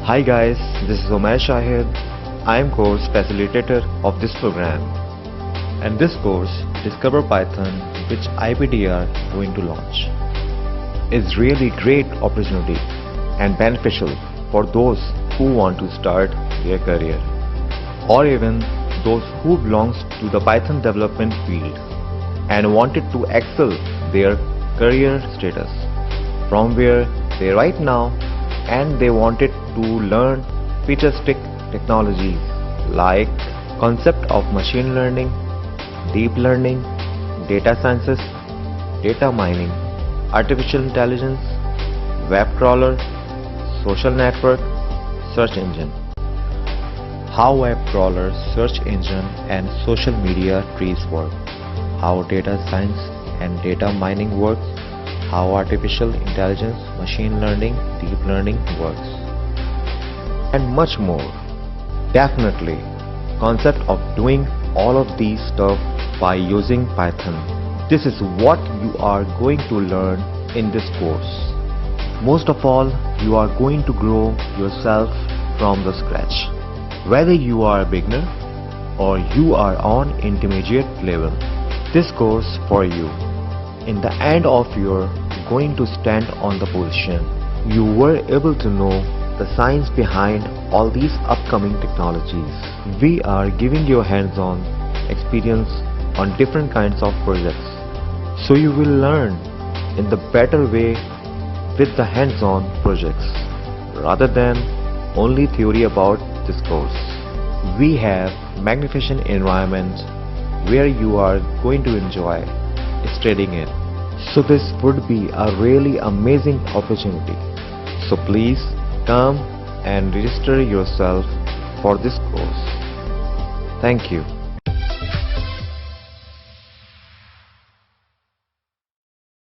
Hi guys, this is Umair Shahid. I am course facilitator of this program. And this course, Discover Python, which IPDR going to launch, is really great opportunity and beneficial for those who want to start their career, or even those who belongs to the Python development field and wanted to excel their career status from where they right now, and they wanted to learn futuristic technologies like concept of machine learning, deep learning, data sciences, data mining, artificial intelligence, web crawler, social network, search engine. How web crawler, search engine and social media trees work, how data science and data mining works, how artificial intelligence, machine learning, deep learning works, and much more. Definitely, concept of doing all of these stuff by using Python. This is what you are going to learn in this course. Most of all, you are going to grow yourself from the scratch. Whether you are a beginner or you are on intermediate level, this course for you. In the end of your going to stand on the position, you were able to know the science behind all these upcoming technologies. We are giving you hands-on experience on different kinds of projects, so you will learn in the better way with the hands-on projects rather than only theory about this course. We have magnificent environment where you are going to enjoy studying it. So this would be a really amazing opportunity. So please come and register yourself for this course. Thank you.